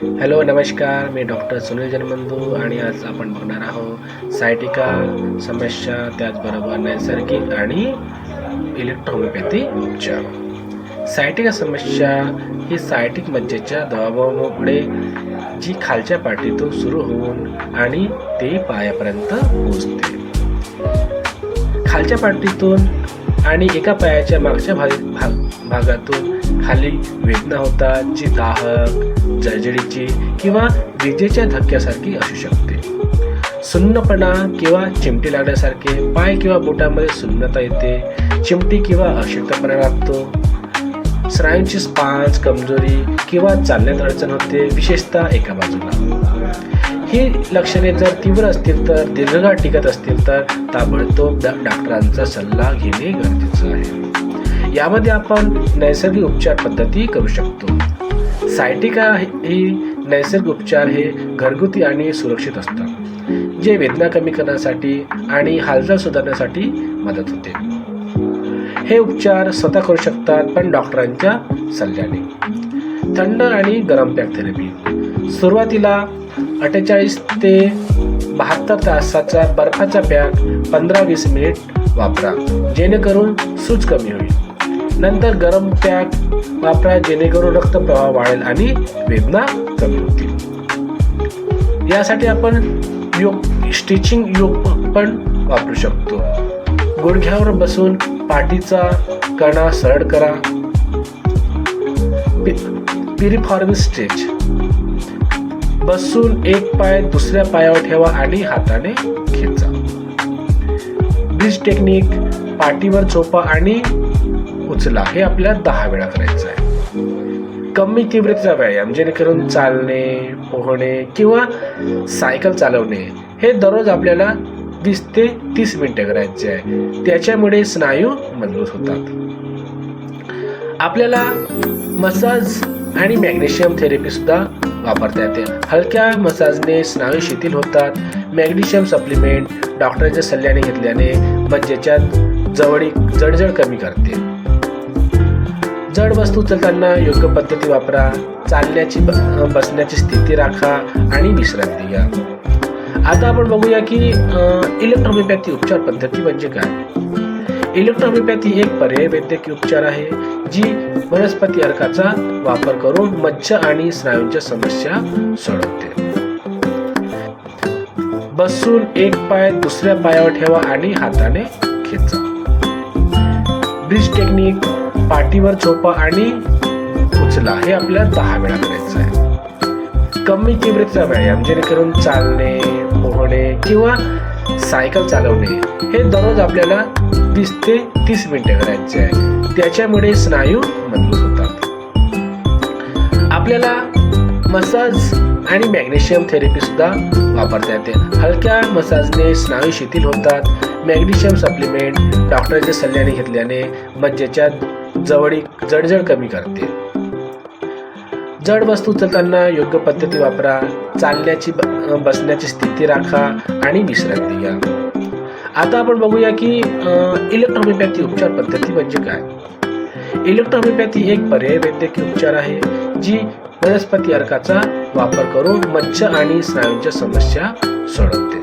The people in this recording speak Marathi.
हॅलो नमस्कार, मी डॉक्टर सुनील जनबंधू आणि आज आपण बघणार आहोत सायटिका समस्या, त्याचबरोबर नैसर्गिक आणि इलेक्ट्रोहोमिओपॅथी उपचार. सायटिका समस्या ही सायटिक मज्जेच्या दबावामुळे जी खालच्या पाठीतून सुरू होऊन आणि ते पायापर्यंत पोहोचते. खालच्या पाठीतून आणि एका पायाच्या मागच्या भागातून खाली वेदना होतात, जी दाहक, जळजळीची किंवा विजेच्या धक्क्यासारखी असू शकते. सुन्नपणा किंवा चिमटी लागण्यासारखे, पाय किंवा बोटामध्ये सुन्नता येते, चिमटी किंवा अशक्तपणा लागतो, स्नायूंची स्पाझ, कमजोरी किंवा चालण्यात अडचण होते, विशेषतः एका बाजूला. ही लक्षणे जर तीव्र असतील तर दीर्घकाळ टिकत असतील तर ताबडतोब डॉक्टरांचा सल्ला घेणे गरजेचं आहे. यामध्ये आपण नैसर्गिक उपचार पद्धती करू शकतो. सायटिका ही नैसर्गिक उपचार हे घरगुती आणि सुरक्षित असतात, जे वेदना कमी करण्यासाठी आणि हालचाल सुधारण्यासाठी मदत होते. हे उपचार स्वतः करू शकतात, पण डॉक्टरांच्या सल्ल्याने. थंड आणि गरम पॅक थेरपी. सुरुवातीला 48 ते 72 तासाचा बर्फाचा पॅक 15-20 मिनिट वापरा, जेणेकरून सूज कमी होईल. नंतर गरम पॅक वापरा, जेणेकरून रक्तप्रवाह वाढेल आणि वेदना कमी होतील. यासाठी आपण स्टिचिंग योग पण वापरू शकतो. गुडघ्यावर बसून पाठीचा कणा सरळ करा. Piriform stretch. बसून एक पाय दुसऱ्या पायावर ठेवा आणि हाताने खेचा. Bridge technique. पाठीवर झोपा आणि उचला. हे आपल्याला 10 वेळा करायचं आहे. कमी तीव्रतेचा व्यायाम, जेणेकरून चालणे, पोहणे किंवा सायकल चालवणे हे दररोज आपल्याला 20 ते 30 मिनिटे करायचे आहे. त्याच्यामुळे स्नायू मजबूत होतात. आपल्याला मसाज आणि मॅग्नेशियम थेरपी सुद्धा वापरता येते. हलक्या मसाजने स्नायू शिथिल होतात. मॅग्नेशियम सप्लिमेंट डॉक्टरच्या सल्ल्याने घेतल्याने मज्जेच्या जळजळ कमी करते. जड वस्तू उचलताना योग्य पद्धती वापरा. चालण्याची बसण्याची स्थिती राखा आणि विश्रांती घ्या. आता आपण बघूया की इलेक्ट्रोहोमिओपॅथी उपचार पद्धती म्हणजे काय. इलेक्ट्रोहोमिओपॅथी एक पर्यायी वैद्यकीय उपचार आहे, जी वनस्पती अर्काचा वापर करून मज्जा आणि स्नायूंच्या समस्या सोडवते. बसून एक पाय दुसऱ्या पायावर ठेवा आणि हाताने खेचा. Bridge technique. पाठीवर झोपा आणि उचला. हे आपल्याला 10 वेळा करायचं आहे. कमी तीव्रतेचा व्यायाम, जेणेकरून चालणे, पोहणे किंवा सायकल चालवणे हे दररोज आपल्याला 20 ते 30 मिनिटे करायचे आहे. त्याच्यामुळे स्नायू मजबूत होतात. आपल्याला मसाज आणि मॅग्नेशियम थेरपी सुद्धा वापरता येते. हलक्या मसाजने स्नायू शिथिल होतात. मॅग्नेशियम सप्लिमेंट डॉक्टरच्या सल्ल्याने घेतल्याने मज्जेच्या जळजळ कमी करते. जड वस्तू उचलताना योग्य पद्धती वापरा. चालण्याची बसण्याची स्थिती राखा आणि विश्रांती घ्या. आता आपण बघूया की इलेक्ट्रोहोमिओपॅथी उपचार पद्धती म्हणजे काय. इलेक्ट्रोहोमिओपॅथी एक पर्यायी वैद्यकीय उपचार आहे, जी वनस्पती अर्काचा वापर करून मज्जा आणि स्नायूंच्या समस्या सोडवते.